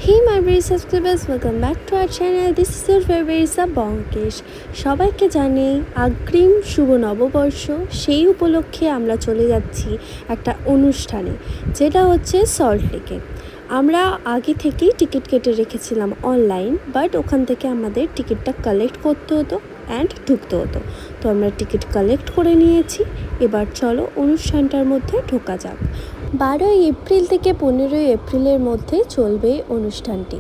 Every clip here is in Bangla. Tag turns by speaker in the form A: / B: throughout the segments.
A: Hey my very subscribers, welcome back to our channel. This is your favorite sub Bonkesh. সবাইকে জানাই অগ্রিম শুভ নববর্ষ। সেই উপলক্ষে আমরা চলে যাচ্ছি একটা অনুষ্ঠানে, যেটা হচ্ছে সল্ট লেকে। আমরা আগে থেকেই টিকিট কেটে রেখেছিলাম অনলাইন, বাট ওখান থেকে আমাদের টিকিটটা কালেক্ট করতে হতো অ্যান্ড ঢুকতে হতো। তো আমরা টিকিট কালেক্ট করে নিয়েছি। এবার চলো অনুষ্ঠানটার মধ্যে ঢোকা যাক। 12 এপ্রিল থেকে 15 এপ্রিলের মধ্যে চলবে অনুষ্ঠানটি।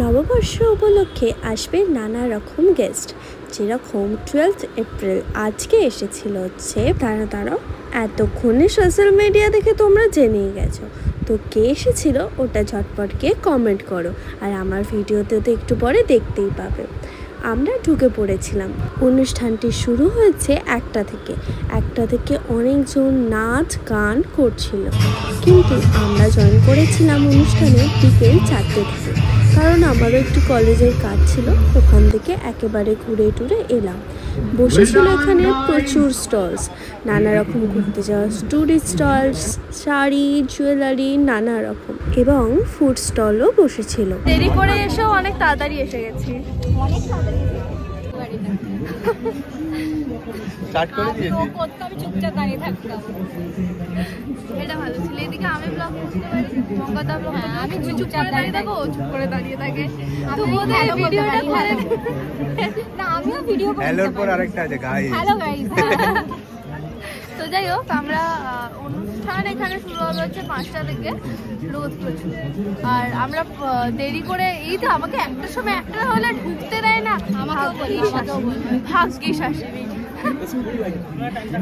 A: নববর্ষ উপলক্ষে আসবে নানা রকম গেস্ট, যেরকম 12 এপ্রিল আজকে এসেছিল হচ্ছে তারা এতক্ষণে সোশ্যাল মিডিয়া দেখে তোমরা জেনেই গেছো। তো কে এসেছিল ওটা ঝটপট গিয়ে কমেন্ট করো, আর আমার ভিডিওতে তো একটু পরে দেখতেই পাবে। আমরা ঢুকে পড়েছিলাম। অনুষ্ঠানটি শুরু হয়েছে একটা থেকে অনেকজন নাচ গান করছিল, কিন্তু আমরা জয়েন করেছিলাম অনুষ্ঠানে বিকেল 4টে থেকে, কারণ আমারও একটু কলেজের কাজ ছিল। ওখান থেকে একেবারে ঘুরে টুরে এলাম। বসেছিল এখানে প্রচুর স্টলস, নানা রকম ঘুরতে যাওয়া টুরিস্ট স্টলস, শাড়ি, জুয়েলারি, নানা রকম, এবং ফুড স্টলও বসেছিল। দেরি করে এসেও অনেক তাড়াতাড়ি এসে গেছি।
B: স্টার্ট করে দিয়েছি।
C: আমি চুপচাপ দাঁড়িয়ে থাকতাম,
A: এটা ভালো ছিল। এদিকে আমি ব্লগ করতে পারি, মঙ্গতা ব্লগ। হ্যাঁ, আমি চুপচাপ দাঁড়িয়ে থাকো, ও চুপ করে দাঁড়িয়ে থাকে। তো ওদের ভিডিওটা করে
C: না, আমিও ভিডিও করতে পারি।
B: হ্যালোর পর আরেকটা আছে গাইস।
C: Hello guys.
A: তো যাই হোক, আমরা অনুষ্ঠান এখানে শুরু হলো হচ্ছে 5টা থেকে, রোদ প্রচুর। আর আমরা দেরি করে, এই তো আমাকে একটার সময় একটা হলে ঢুকতে দেয় না। ভাগ্যিস আসেনি,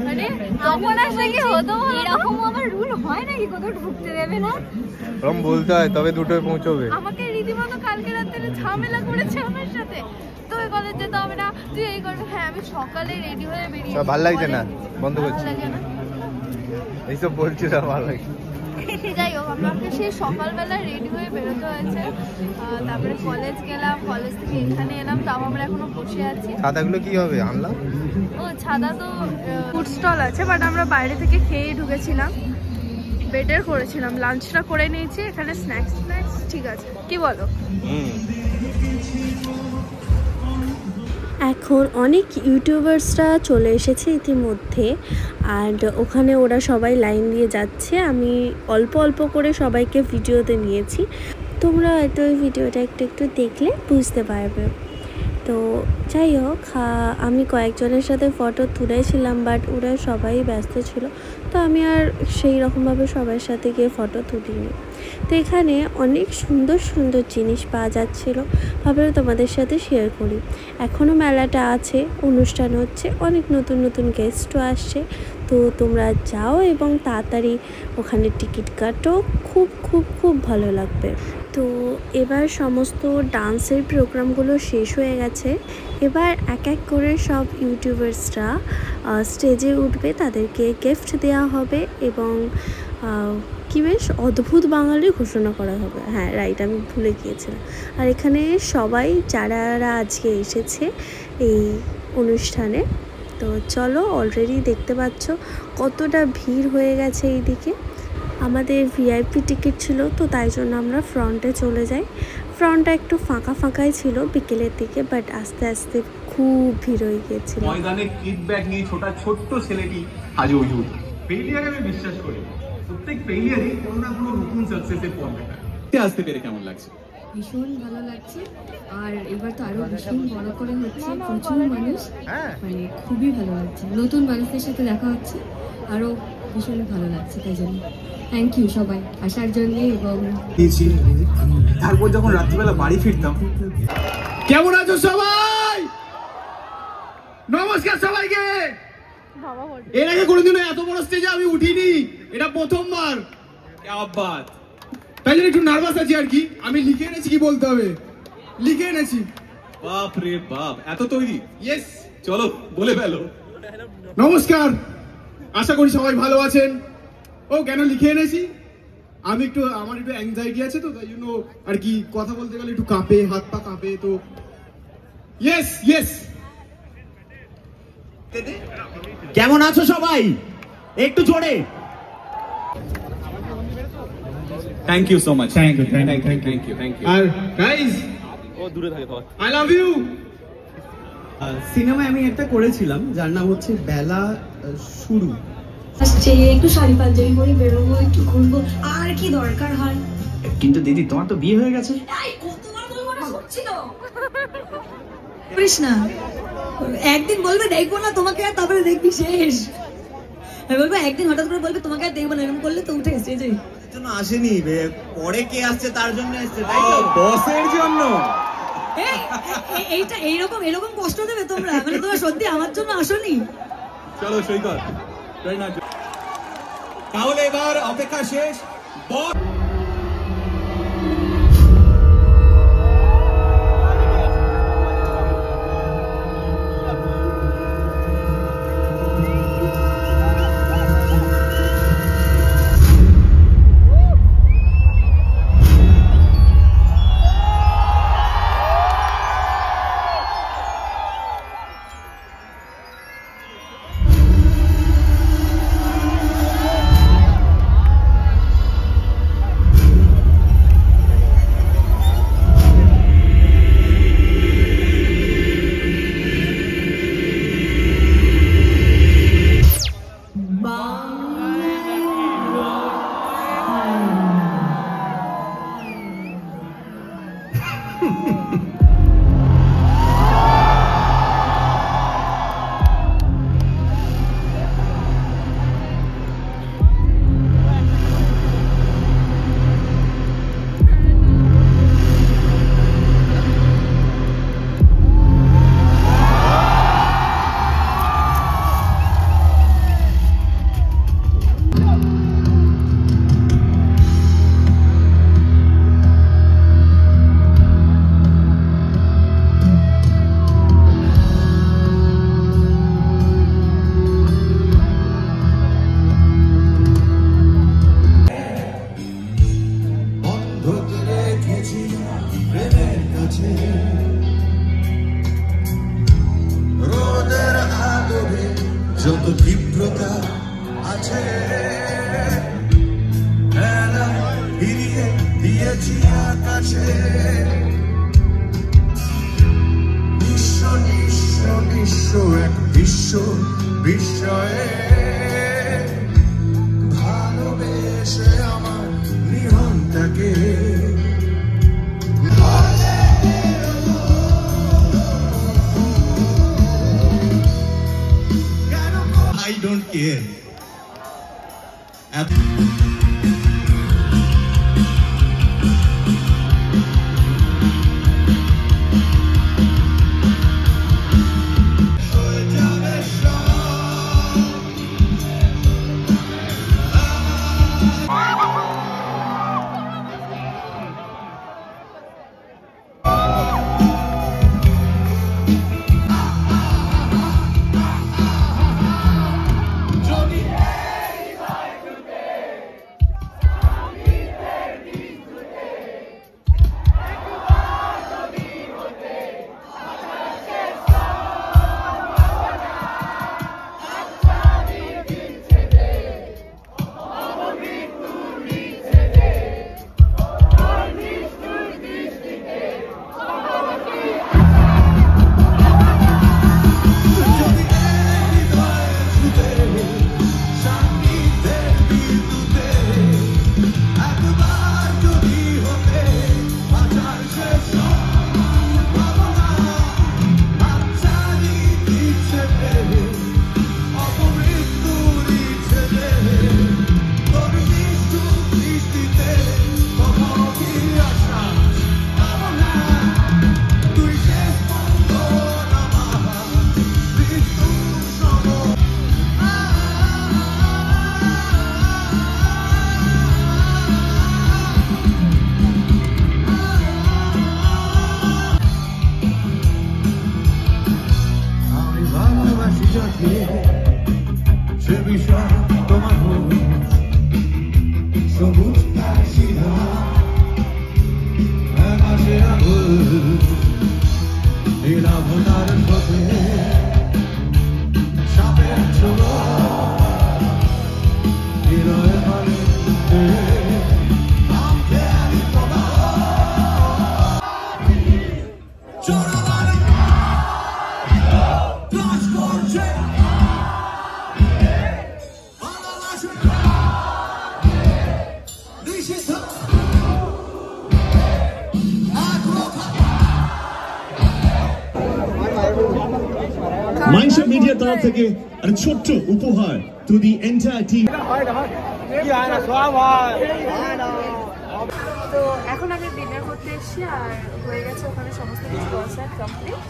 A: মানে তখন আসলে কি হতো,
C: এরকম আমার রুল হয় নাকি কোথাও ঢুকতে দেবে না?
B: ওরকম বলতে হয়, তবে দুটোয় পৌঁছবে।
A: আমাকে রীতিমতো কালকে রাত্রে ঝামেলা করেছে আমার সাথে। তুই কলেজ যেতে হবে না, তুই এই করবি। হ্যাঁ, আমি সকালে রেডি হয়ে বেরিয়ে।
B: ভালো লাগছে না, বন্ধ করছি। এইসব বলছিস আর ভালো লাগছে।
A: যাই হোক, আমাকে সেই সকালবেলা রেডি হয়ে বেরোতে হয়েছে। তারপরে কলেজ গেলাম, কলেজ থেকে এখানে এলাম। তাও আমরা এখনো বসে আছি।
B: ছাতাগুলো কি হবে আনলাম?
A: ও ছাতা তো ফুড স্টল আছে, বাট আমরা বাইরে থেকে খেয়ে ঢুকেছিলাম। বেটার করেছিলাম, লাঞ্চটা করে নিয়েছি। এখানে স্ন্যাক্স ঠিক আছে, কি বলো? এখন অনেক ইউটিউবার্সরা চলে এসেছে ইতিমধ্যে, আর ওখানে ওরা সবাই লাইন দিয়ে যাচ্ছে। আমি অল্প অল্প করে সবাইকে ভিডিওতে নিয়েছি। তোমরা হয়তো ওই ভিডিওটা একটু দেখলে বুঝতে পারবে। তো যাই হোক, আমি কয়েকজনের সাথে ফটো তুলেছিলাম, বাট ওরা সবাই ব্যস্ত ছিল, তো আমি আর সেই রকমভাবে সবার সাথে গিয়ে ফটো তুলিনি। তো এখানে অনেক সুন্দর সুন্দর জিনিস পাওয়া যাচ্ছিলো, ভাবলাম তোমাদের সাথে শেয়ার করি। এখনও মেলাটা আছে, অনুষ্ঠান হচ্ছে, অনেক নতুন নতুন গেস্টও আসছে। তো তোমরা যাও এবং তাড়াতাড়ি ওখানে টিকিট কাটো, খুব খুব খুব ভালো লাগবে। তো এবার সমস্ত ডান্সের প্রোগ্রামগুলো শেষ হয়ে গেছে। এবার এক এক করে সব ইউটিউবার্সরা স্টেজে উঠবে, তাদেরকে গিফট দেওয়া হবে এবং কি বেশ অদ্ভুত বাঙালি ঘোষণা করা হবে। হ্যাঁ রাইট, আমি ভুলে গিয়েছিলাম। আর এখানে সবাই যারা আজকে এসেছে এই অনুষ্ঠানে, তো চলো, অলরেডি দেখতে পাচ্ছ কতটা ভিড় হয়ে গেছে এইদিকে। আমাদের ভিআইপি টিকিট ছিল, তো তাই জন্য আমরা ফ্রন্টে চলে যাই। ফ্রন্টটা একটু ফাঁকাই ছিল বিকেলের দিকে, বাট আস্তে আস্তে খুব ভিড় হয়ে গিয়েছিল।
D: ময়দানে ফিডব্যাক নিয়ে ছোট্ট ছেলেটি আজ ওজুর ফেলিয়ারে আমি বিশ্বাস করি। প্রত্যেক ফেলিয়ারই কোনো না কোনো নতুন সাকসেসের পথ দেখায়। আসতে পেরে কেমন লাগছে?
E: ভীষণ ভালো লাগছে। আর এবার তো আরো ভীষণ বড় করে হচ্ছে, প্রচুর মানুষ, মানে খুবই ভালো লাগছে। নতুন মানুষদের সাথে দেখা হচ্ছে, আরো ভীষণ ভালো লাগছে। তাই জন্য থ্যাংক ইউ সবাই আসার জন্য। এবং
D: তারপর যখন রাত্রিবেলা বাড়ি ফিরতাম, কেমন আছো সবাই? নমস্কার সবাইকে। এর আগে কোনোদিনও এত বড় স্টেজে আমি উঠিনি, এটা প্রথমবার। তাই জন্য একটু নার্ভাস আছি আর কি। আমি লিখে এনেছি, কি বলতে হবে, লিখে এনেছি। বাপ রে বাপ, এত তৈরি? ইয়েস, চলো বলে ফেলো। নমস্কার, আশা করি সবাই ভালো আছেন। ও কেন লিখে এনেছি, আমি একটু, আমার একটু অ্যাংজাইটি আছে, তো তাই জন্য আর কি কথা বলতে গেলে একটু কাঁপে, হাত পা কাঁপে। তো ইয়েস। কেমন আছো সবাই? একটু জোরে।
F: Thank you so much.
D: Thank you আর গাইস
F: ও দূরে থাকে তো।
D: I love you.
G: সিনেমায় আমি একটা করেছিলাম যার নাম হচ্ছে বেলা শুরু।
E: আসছে একটু শাড়ি পাঞ্জাবি পরে বেরোবো, একটু ঘুরবো, আর কি দরকার হয়।
G: কিন্তু দিদি তোমার তো বিয়ে হয়ে গেছে।
E: কতবার বলবো না, সত্যি তো করিস না। একদিন বলবে দেখবো না তোমাকে, আর তারপরে দেখবি শেষ। আমি বলবো একদিন হঠাৎ করে বলবে তোমাকে আর দেখবো না, এরকম করলে তো উঠে স্টেজে
G: জন্য আসেনি, পরে কে আসছে তার জন্য আসছে, তাই তো? বসের জন্য।
E: এইটা এরকম কষ্ট দেবে তোমরা? মানে তোমরা সত্যি আমার জন্য আসোনি?
F: চলো সৈকত,
G: তাহলে এবার অপেক্ষা শেষ।
H: যত তীব্রতা আছে ফিরিয়ে দিয়েছি আকাশে, নিঃস্ব নিঃস্ব নিঃস্ব এক বিশ্ব বিস্ময়ে ভালোবেসে আমার নিহন্তাকে। I don't care.
I: মাইন্ডশো মিডিয়ার তরফ থেকে একটা ছোট্ট উপহার টু দি এন্টায়ার টিম।
A: তো এখন আমি ডিনার করতে এসেছি আর হয়ে গেছে ওখানে সমস্ত কিছু কনসার্ট কমপ্লিট।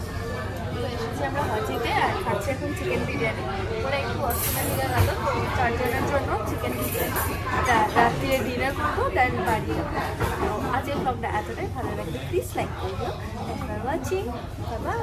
A: তো এসেছি আমরা হাজিতে আর খাচ্ছি এখন চিকেন বিরিয়ানি। ওরা একটু অসুবিধা নিয়ে গেল, তো 4 জনের জন্য চিকেন বিরিয়ানি রাত্রে ডিনার করবো, দেন বাড়ি যাবো। তো আজকের ব্লগটা এতটাই ভালো লাগবে, প্লিজ লাইক করবো। Watching, by.